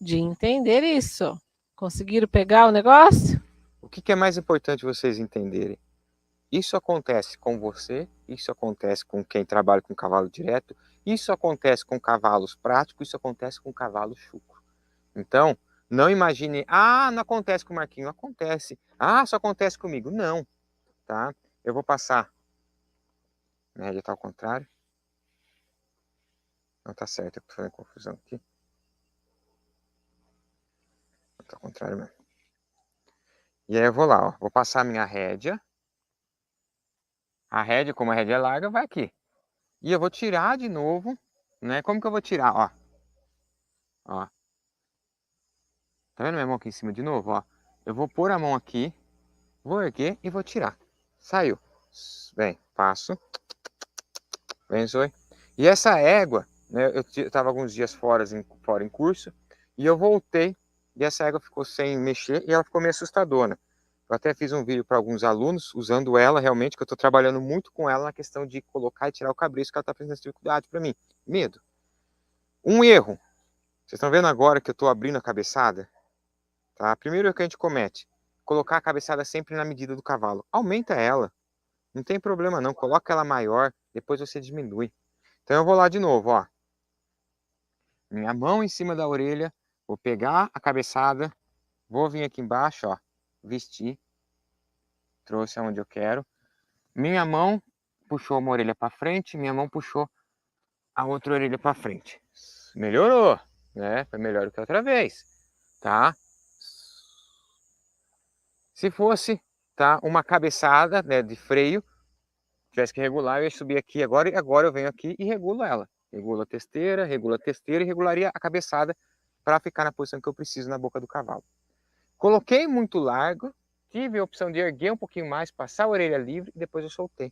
de entender isso. Conseguiram pegar o negócio? O que que é mais importante vocês entenderem? Isso acontece com você, isso acontece com quem trabalha com cavalo direto, isso acontece com cavalos práticos, isso acontece com cavalo chucro. Então, não imagine, não acontece com o Marquinho, acontece. Só acontece comigo. Não, tá? Eu vou passar. Média tá ao contrário. Não tá certo, eu tô fazendo confusão aqui. Tá ao contrário mesmo. E aí eu vou lá, ó. Vou passar a minha rédea. A rédea, como a rédea é larga, vai aqui. E eu vou tirar de novo, né? Como que eu vou tirar, ó? Ó. Tá vendo minha mão aqui em cima de novo, ó? Eu vou pôr a mão aqui, vou erguer e vou tirar. Saiu. Vem, passo. Vem, Zoe. E essa égua, né? Eu estava alguns dias fora em curso, e eu voltei, e essa égua ficou sem mexer, e ela ficou meio assustadora. Eu até fiz um vídeo para alguns alunos, usando ela realmente, que eu estou trabalhando muito com ela na questão de colocar e tirar o cabresto, que ela está apresentando dificuldade para mim. Medo. Um erro. Vocês estão vendo agora que eu estou abrindo a cabeçada? Tá? Primeiro erro que a gente comete, colocar a cabeçada sempre na medida do cavalo. Aumenta ela. Não tem problema não, coloca ela maior, depois você diminui. Então eu vou lá de novo, ó. Minha mão em cima da orelha, vou pegar a cabeçada, vou vir aqui embaixo, ó, vestir. Trouxe aonde eu quero. Minha mão puxou uma orelha para frente, minha mão puxou a outra orelha para frente. Melhorou, né? Foi melhor do que outra vez, tá? Se fosse, tá, uma cabeçada, né, de freio, tivesse que regular, eu ia subir aqui agora, e agora eu venho aqui e regulo ela. Regula a testeira e regularia a cabeçada para ficar na posição que eu preciso na boca do cavalo. Coloquei muito largo, tive a opção de erguer um pouquinho mais, passar a orelha livre e depois eu soltei.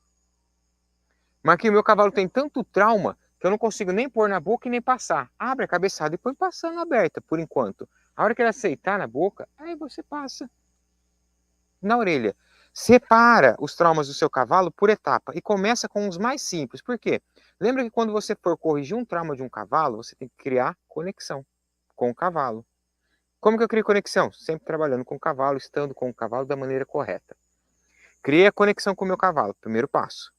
Mas que o meu cavalo tem tanto trauma que eu não consigo nem pôr na boca e nem passar. Abre a cabeçada e põe passando aberta por enquanto. A hora que ele aceitar na boca, aí você passa na orelha. Separa os traumas do seu cavalo por etapa e começa com os mais simples. Por quê? Lembra que quando você for corrigir um trauma de um cavalo, você tem que criar conexão com o cavalo. Como que eu crio conexão? Sempre trabalhando com o cavalo, estando com o cavalo da maneira correta. Criei a conexão com o meu cavalo, primeiro passo.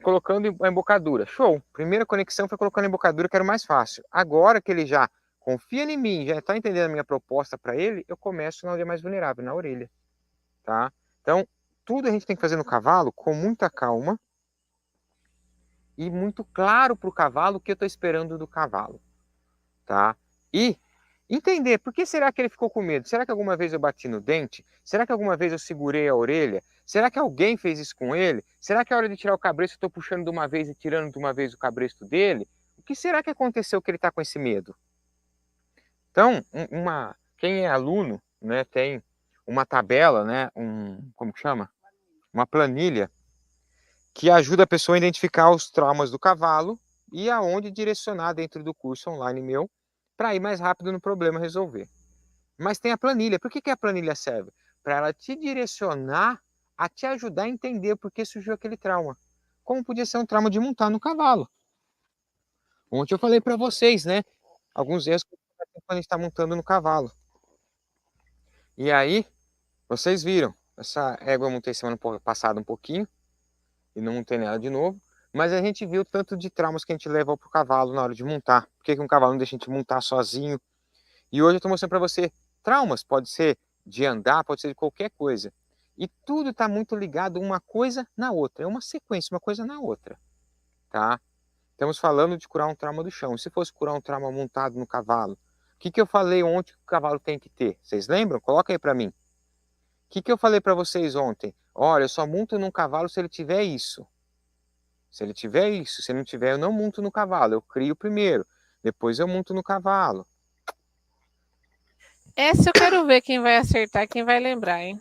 Colocando a embocadura. Show! Primeira conexão foi colocando a embocadura, que era o mais fácil. Agora que ele já confia em mim, já está entendendo a minha proposta para ele, eu começo na onde é mais vulnerável, na orelha. Tá? Então, tudo a gente tem que fazer no cavalo com muita calma e muito claro para o cavalo o que eu estou esperando do cavalo. Tá? E entender, por que será que ele ficou com medo? Será que alguma vez eu bati no dente? Será que alguma vez eu segurei a orelha? Será que alguém fez isso com ele? Será que a hora de tirar o cabresto eu estou puxando de uma vez e tirando de uma vez o cabresto dele? O que será que aconteceu que ele está com esse medo? Então, quem é aluno, né, tem uma tabela, né, como que chama? Uma planilha que ajuda a pessoa a identificar os traumas do cavalo e aonde direcionar dentro do curso online meu para ir mais rápido no problema resolver. Mas tem a planilha. Por que a planilha serve? Para ela te direcionar, a te ajudar a entender por que surgiu aquele trauma. Como podia ser um trauma de montar no cavalo. Ontem eu falei para vocês, né? Alguns erros que quando a gente está montando no cavalo. E aí, vocês viram. Essa égua eu montei semana passada um pouquinho. E não montei nela de novo. Mas a gente viu tanto de traumas que a gente levou pro cavalo na hora de montar. Por que um cavalo não deixa a gente montar sozinho? E hoje eu estou mostrando para você traumas. Pode ser de andar, pode ser de qualquer coisa. E tudo está muito ligado uma coisa na outra. É uma sequência, uma coisa na outra. Tá? Estamos falando de curar um trauma do chão. E se fosse curar um trauma montado no cavalo? O que eu falei ontem que o cavalo tem que ter? Vocês lembram? Coloca aí para mim. O que eu falei para vocês ontem? Olha, eu só monto num cavalo se ele tiver isso. Se ele tiver isso, se ele não tiver, eu não monto no cavalo. Eu crio primeiro, depois eu monto no cavalo. Essa eu quero ver quem vai acertar, quem vai lembrar, hein?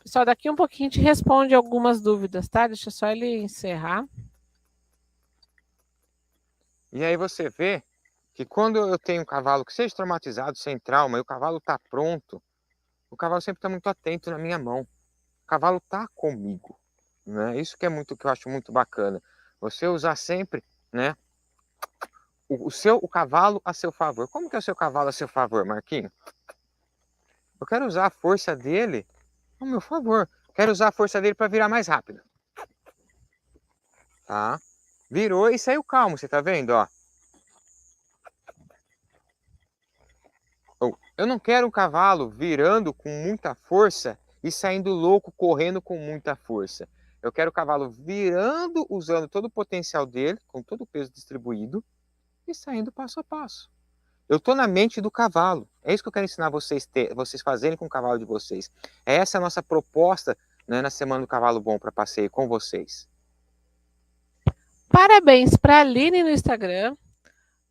Pessoal, daqui um pouquinho a gente responde algumas dúvidas, tá? Deixa só ele encerrar. E aí você vê que quando eu tenho um cavalo que seja traumatizado, sem trauma, e o cavalo está pronto, o cavalo sempre está muito atento na minha mão. O cavalo está comigo. Né? Isso que é muito, que eu acho muito bacana. Você usar sempre, né, o cavalo a seu favor. Como que é o seu cavalo a seu favor, Marquinho? Eu quero usar a força dele ao meu favor. Quero usar a força dele para virar mais rápido. Tá? Virou e saiu calmo, você tá vendo, ó? Eu não quero um cavalo virando com muita força e saindo louco, correndo com muita força. Eu quero o cavalo virando, usando todo o potencial dele, com todo o peso distribuído, e saindo passo a passo. Eu estou na mente do cavalo. É isso que eu quero ensinar vocês fazerem com o cavalo de vocês. Essa é a nossa proposta, né, na Semana do Cavalo Bom para passeio com vocês. Parabéns para a Aline no Instagram,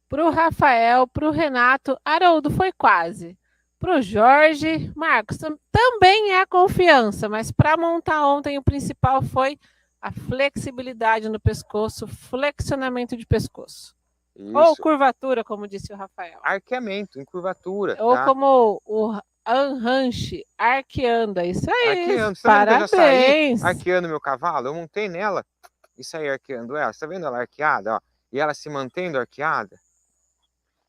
para o Rafael, para o Renato. Haroldo, foi quase. Para o Jorge, Marcos, também é a confiança, mas para montar ontem o principal foi a flexibilidade no pescoço, flexionamento de pescoço. Isso. Ou curvatura, como disse o Rafael. Arqueamento, em curvatura. Ou tá? como o Anranche, arqueanda. Isso aí. Arqueando. Parabéns. Você tá vendo que eu já saí arqueando meu cavalo? Eu montei nela e saí arqueando ela. Você tá vendo ela arqueada? Ó? E ela se mantendo arqueada?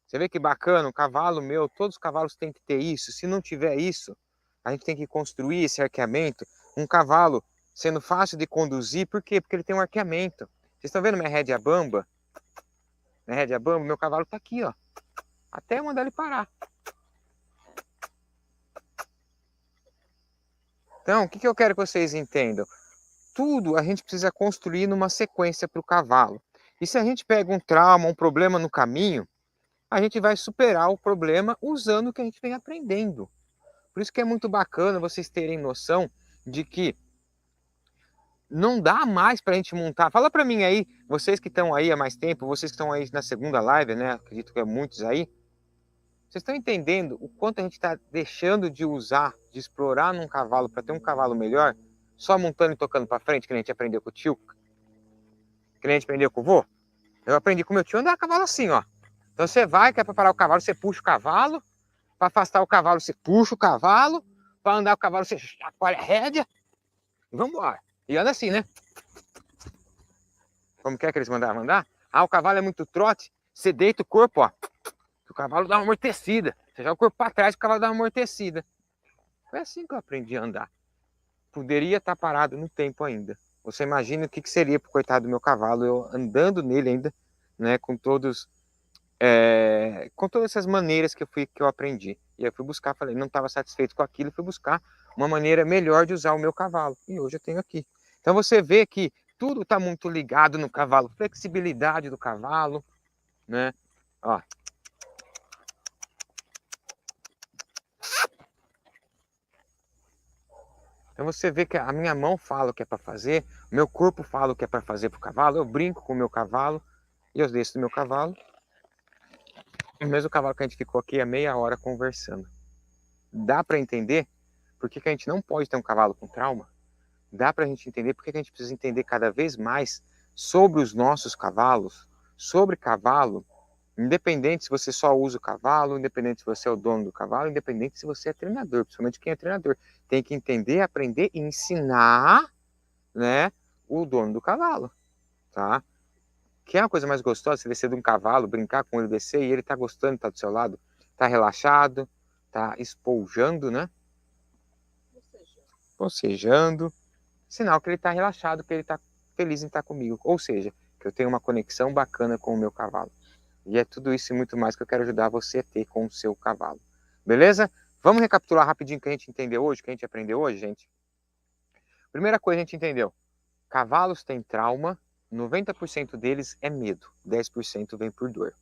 Você vê que bacana, o cavalo meu, todos os cavalos têm que ter isso. Se não tiver isso, a gente tem que construir esse arqueamento. Um cavalo sendo fácil de conduzir, por quê? Porque ele tem um arqueamento. Vocês estão vendo minha rédea bamba? Minha rédea bamba, meu cavalo tá aqui, ó. Até mandar ele parar. Então, o que eu quero que vocês entendam? Tudo a gente precisa construir numa sequência para o cavalo. E se a gente pega um trauma, um problema no caminho, a gente vai superar o problema usando o que a gente vem aprendendo. Por isso que é muito bacana vocês terem noção de que não dá mais para a gente montar. Fala para mim aí, vocês que estão aí há mais tempo, vocês que estão aí na segunda live, né? Acredito que é muitos aí. Vocês estão entendendo o quanto a gente está deixando de usar, de explorar num cavalo para ter um cavalo melhor, só montando e tocando para frente, que a gente aprendeu com o tio? Que a gente aprendeu com o vô? Eu aprendi com o meu tio a andar a cavalo assim, ó. Então você vai, quer preparar o cavalo, você puxa o cavalo. Para afastar o cavalo, você puxa o cavalo. Para andar o cavalo, você chacoalha a rédea. E vamos embora. E anda assim, né? Como que eles mandavam andar? Ah, o cavalo é muito trote. Você deita o corpo, ó. O cavalo dá uma amortecida. Você joga o corpo para trás, o cavalo dá uma amortecida. Foi assim que eu aprendi a andar. Poderia estar parado no tempo ainda. Você imagina o que seria pro coitado do meu cavalo, eu andando nele ainda, né? Com todas essas maneiras que eu aprendi. E aí eu fui buscar, falei, não estava satisfeito com aquilo, fui buscar uma maneira melhor de usar o meu cavalo. E hoje eu tenho aqui. Então você vê que tudo está muito ligado no cavalo, flexibilidade do cavalo, né? Ó. Então você vê que a minha mão fala o que é para fazer, o meu corpo fala o que é para fazer para o cavalo, eu brinco com o meu cavalo, e eu desço do meu cavalo. O mesmo cavalo que a gente ficou aqui há meia hora conversando. Dá para entender por que a gente não pode ter um cavalo com trauma? Dá para a gente entender por que a gente precisa entender cada vez mais sobre os nossos cavalos, sobre cavalo, Independente se você só usa o cavalo, independente se você é o dono do cavalo, independente se você é treinador, principalmente quem é treinador. Tem que entender, aprender e ensinar, né, o dono do cavalo, tá? Que é uma coisa mais gostosa, você descer de um cavalo, brincar com ele, descer e ele tá gostando, tá do seu lado, tá relaxado, tá espojando, né? Bocejando. Sinal que ele tá relaxado, que ele tá feliz em estar comigo. Ou seja, que eu tenho uma conexão bacana com o meu cavalo. E é tudo isso e muito mais que eu quero ajudar você a ter com o seu cavalo. Beleza? Vamos recapitular rapidinho o que a gente entendeu hoje, o que a gente aprendeu hoje, gente? Primeira coisa a gente entendeu. Cavalos têm trauma, 90% deles é medo, 10% vem por dor.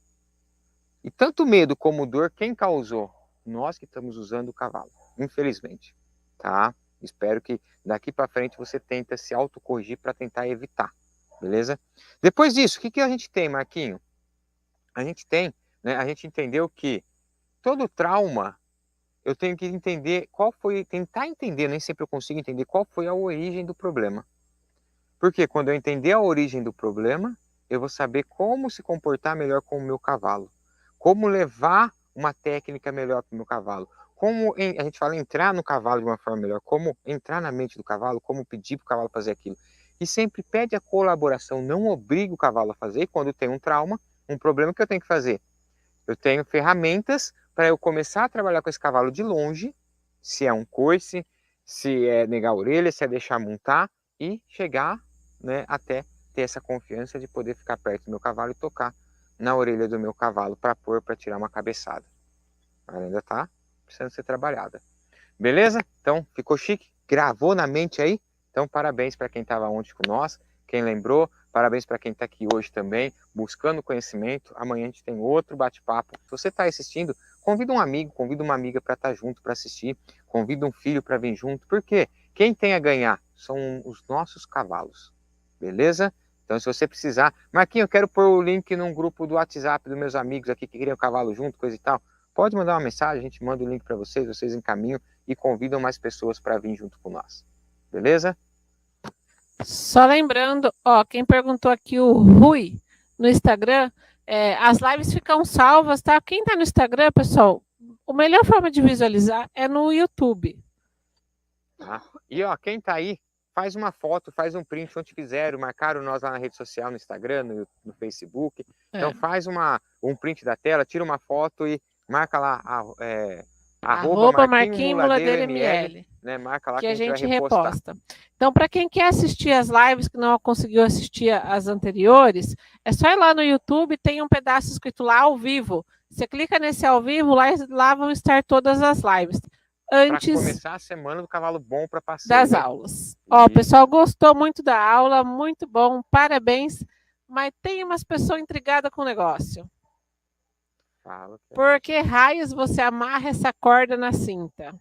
E tanto medo como dor, quem causou? Nós que estamos usando o cavalo, infelizmente. Tá? Espero que daqui para frente você tenta se autocorrigir para tentar evitar. Beleza? Depois disso, o que a gente tem, Marquinho? A gente tem, né? A gente entendeu que todo trauma, eu tenho que entender qual foi, tentar entender, nem sempre eu consigo entender qual foi a origem do problema. Porque quando eu entender a origem do problema, eu vou saber como se comportar melhor com o meu cavalo. Como levar uma técnica melhor para o meu cavalo. Como a gente fala entrar no cavalo de uma forma melhor. Como entrar na mente do cavalo. Como pedir para o cavalo fazer aquilo. E sempre pede a colaboração. Não obriga o cavalo a fazer. Quando tem um trauma, um problema que eu tenho que fazer. Eu tenho ferramentas para eu começar a trabalhar com esse cavalo de longe. Se é um coice, se é negar a orelha, se é deixar montar. E chegar, né, até ter essa confiança de poder ficar perto do meu cavalo e tocar na orelha do meu cavalo para pôr, para tirar uma cabeçada. Ela ainda está precisando ser trabalhada. Beleza? Então, ficou chique? Gravou na mente aí? Então, parabéns para quem estava ontem com nós, quem lembrou, parabéns para quem está aqui hoje também, buscando conhecimento. Amanhã a gente tem outro bate-papo. Se você está assistindo, convida um amigo, convida uma amiga para estar junto, para assistir, convida um filho para vir junto, porque quem tem a ganhar são os nossos cavalos. Beleza? Então, se você precisar... Marquinhos, eu quero pôr o link num grupo do WhatsApp dos meus amigos aqui que queriam cavalo junto, coisa e tal. Pode mandar uma mensagem, a gente manda o link para vocês, vocês encaminham e convidam mais pessoas para vir junto com nós. Beleza? Só lembrando, ó, quem perguntou aqui, o Rui, no Instagram, as lives ficam salvas, tá? Quem tá no Instagram, pessoal, a melhor forma de visualizar é no YouTube. Tá? E ó, quem tá aí, faz uma foto, faz um print onde fizeram, marcaram nós lá na rede social, no Instagram, no Facebook. Então faz um print da tela, tira uma foto e marca lá Arroba Marquinho Muladeiro ML, ML, né? Marca lá que que a gente vai repostar. reposta. Então, para quem quer assistir as lives, que não conseguiu assistir as anteriores, é só ir lá no YouTube, tem um pedaço escrito lá ao vivo. Você clica nesse ao vivo, lá vão estar todas as lives. Antes para começar a semana do cavalo bom para passeio. Das aulas. Ó, o pessoal gostou muito da aula, muito bom, parabéns. Mas tem umas pessoas intrigadas com o negócio. Por que raios você amarra essa corda na cinta?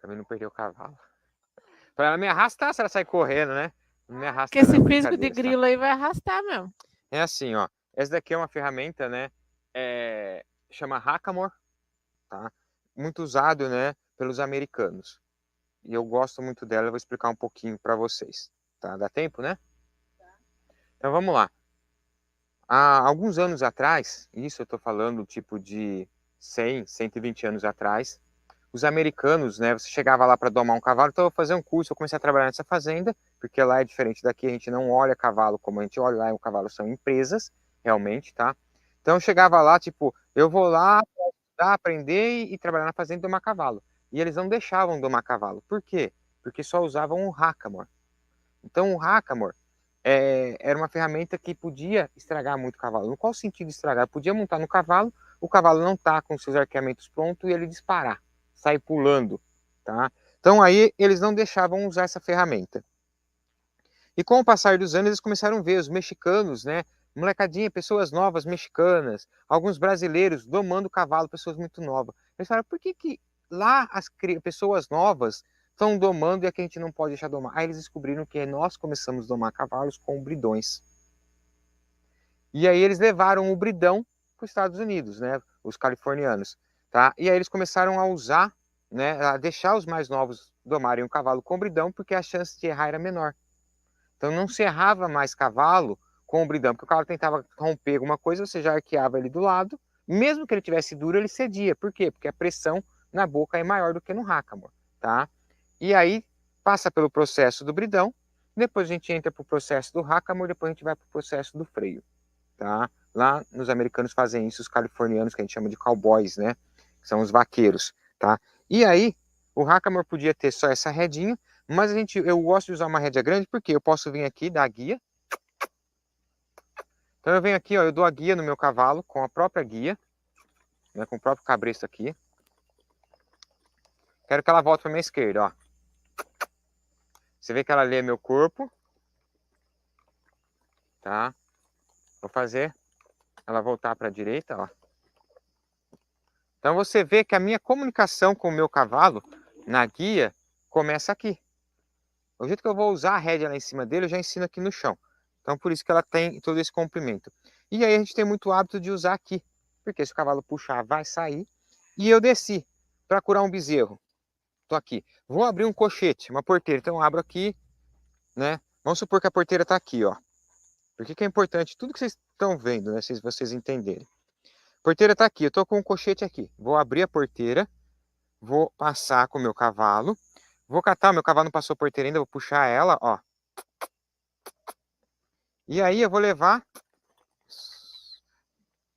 Pra mim não perder o cavalo. Pra ela me arrastar se ela sair correndo, né? Não me arrasta. Porque esse físico de grilo aí vai arrastar mesmo. É assim, ó. Essa daqui é uma ferramenta, né? Chama Hackamore, tá? Muito usado, né? Pelos americanos. E eu gosto muito dela, eu vou explicar um pouquinho para vocês. Tá? Dá tempo, né? Tá. Então vamos lá. Há alguns anos atrás, isso eu tô falando tipo de 100, 120 anos atrás, os americanos, né, você chegava lá para domar um cavalo, então eu vou fazer um curso, eu comecei a trabalhar nessa fazenda, porque lá é diferente daqui, a gente não olha cavalo como a gente olha lá, o cavalo são empresas, realmente, tá? Então eu chegava lá, tipo, eu vou lá estudar, aprender e trabalhar na fazenda e domar cavalo. E eles não deixavam domar cavalo. Por quê? Porque só usavam o Hackamore. Então o Hackamore era uma ferramenta que podia estragar muito o cavalo. No qual sentido estragar? Podia montar no cavalo, o cavalo não tá com seus arqueamentos prontos e ele disparar, sair pulando, tá? Então aí eles não deixavam usar essa ferramenta. E com o passar dos anos eles começaram a ver os mexicanos, né? Molecadinha, pessoas novas mexicanas, alguns brasileiros domando cavalo, pessoas muito novas. Eles falaram, por que lá as pessoas novas estão domando e aqui a gente não pode deixar domar? Aí eles descobriram que nós começamos a domar cavalos com bridões. E aí eles levaram o bridão para os Estados Unidos, né? Os californianos, tá? E aí eles começaram a usar, né? A deixar os mais novos domarem o cavalo com bridão porque a chance de errar era menor. Então não se errava mais cavalo com o bridão, porque o cavalo tentava romper alguma coisa, você já arqueava ele do lado, mesmo que ele tivesse duro, ele cedia. Por quê? Porque a pressão na boca é maior do que no hackamore, tá? E aí passa pelo processo do bridão, depois a gente entra para o processo do hackamore, depois a gente vai para o processo do freio, tá? Lá nos americanos fazem isso, os californianos, que a gente chama de cowboys, né? Que são os vaqueiros, tá? E aí, o hackamore podia ter só essa redinha, mas eu gosto de usar uma rédea grande, porque eu posso vir aqui, dar a guia. Então eu venho aqui, ó, eu dou a guia no meu cavalo, com a própria guia, né, com o próprio cabresto aqui. Quero que ela volte para minha esquerda, ó. Você vê que ela lê meu corpo, tá? Vou fazer ela voltar para a direita, ó. Então você vê que a minha comunicação com o meu cavalo na guia começa aqui. O jeito que eu vou usar a rédea lá em cima dele, eu já ensino aqui no chão. Então por isso que ela tem todo esse comprimento. E aí a gente tem muito hábito de usar aqui, porque se o cavalo puxar, vai sair. E eu desci para curar um bezerro. Tô aqui. Vou abrir um cochete, uma porteira. Então eu abro aqui, né? Vamos supor que a porteira está aqui, ó. Por que é importante tudo que vocês estão vendo, né? Se vocês entenderem. A porteira está aqui, eu estou com um cochete aqui. Vou abrir a porteira, vou passar com o meu cavalo. Vou catar, meu cavalo não passou a porteira ainda, vou puxar ela, ó. E aí eu vou levar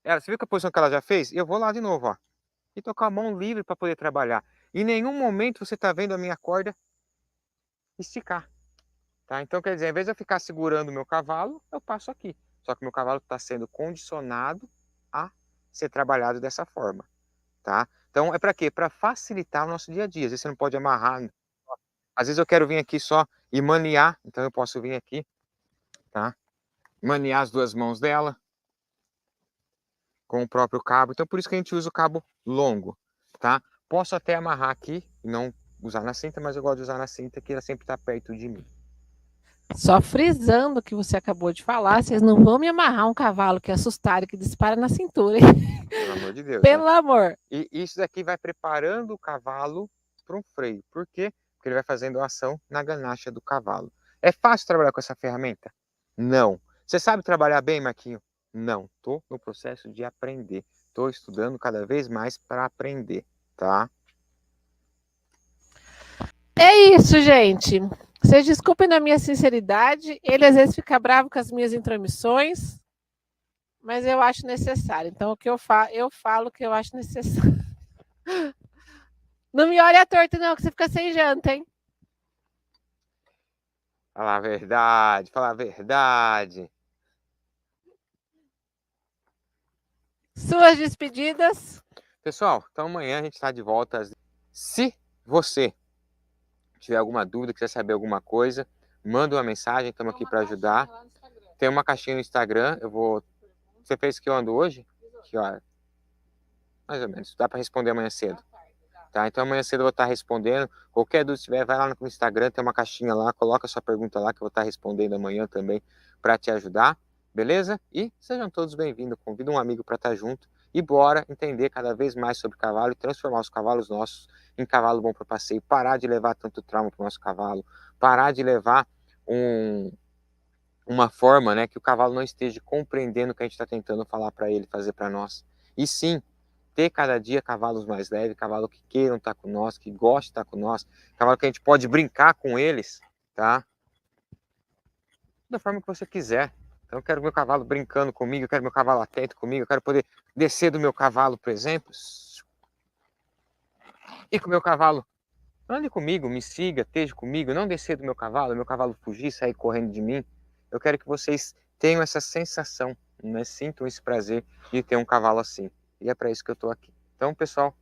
ela. Você viu que a posição que ela já fez? Eu vou lá de novo, ó. E tô com a mão livre para poder trabalhar. Em nenhum momento você está vendo a minha corda esticar. Tá? Então, quer dizer, ao invés de eu ficar segurando o meu cavalo, eu passo aqui. Só que o meu cavalo está sendo condicionado a ser trabalhado dessa forma. Tá? Então, é para quê? Para facilitar o nosso dia a dia. Às vezes você não pode amarrar. Às vezes eu quero vir aqui só e maniar. Então, eu posso vir aqui, tá? Maniar as duas mãos dela com o próprio cabo. Então, por isso que a gente usa o cabo longo, tá? Posso até amarrar aqui e não usar na cinta, mas eu gosto de usar na cinta, que ela sempre está perto de mim. Só frisando o que você acabou de falar, vocês não vão me amarrar um cavalo que é assustado e que dispara na cintura, hein? Pelo amor de Deus. Pelo né? amor. E isso daqui vai preparando o cavalo para um freio. Por quê? Porque ele vai fazendo ação na ganacha do cavalo. É fácil trabalhar com essa ferramenta? Não. Você sabe trabalhar bem, Marquinho? Não. Estou no processo de aprender. Estou estudando cada vez mais para aprender, tá? É isso, gente. Vocês desculpem da minha sinceridade. Ele às vezes fica bravo com as minhas intromissões, mas eu acho necessário. Então, o que eu falo que eu acho necessário. Não me olhe à torta, não, que você fica sem janta, hein? Falar a verdade, falar a verdade. Suas despedidas. Pessoal, então amanhã a gente está de volta. Se você tiver alguma dúvida, quiser saber alguma coisa, manda uma mensagem, estamos aqui para ajudar. Tem uma caixinha no Instagram, Você fez que onda hoje? Que hora? Mais ou menos, dá para responder amanhã cedo. Tá? Então amanhã cedo eu vou estar respondendo. Qualquer dúvida que tiver, vai lá no Instagram, tem uma caixinha lá, coloca sua pergunta lá que eu vou estar respondendo amanhã também para te ajudar, beleza? E sejam todos bem-vindos, convido um amigo para estar junto e bora entender cada vez mais sobre cavalo e transformar os cavalos nossos em cavalo bom para passeio, parar de levar tanto trauma para o nosso cavalo, parar de levar uma forma, né, que o cavalo não esteja compreendendo o que a gente está tentando falar para ele, fazer para nós. E sim, ter cada dia cavalos mais leves, cavalo que queiram estar com nós, que gostem de estar com nós, cavalo que a gente pode brincar com eles, tá? Da forma que você quiser. Então eu quero meu cavalo brincando comigo, eu quero meu cavalo atento comigo, eu quero poder descer do meu cavalo, por exemplo, e com o meu cavalo, ande comigo, me siga, esteja comigo, não descer do meu cavalo fugir, sair correndo de mim. Eu quero que vocês tenham essa sensação, né? Sintam esse prazer de ter um cavalo assim. E é para isso que eu estou aqui. Então, pessoal,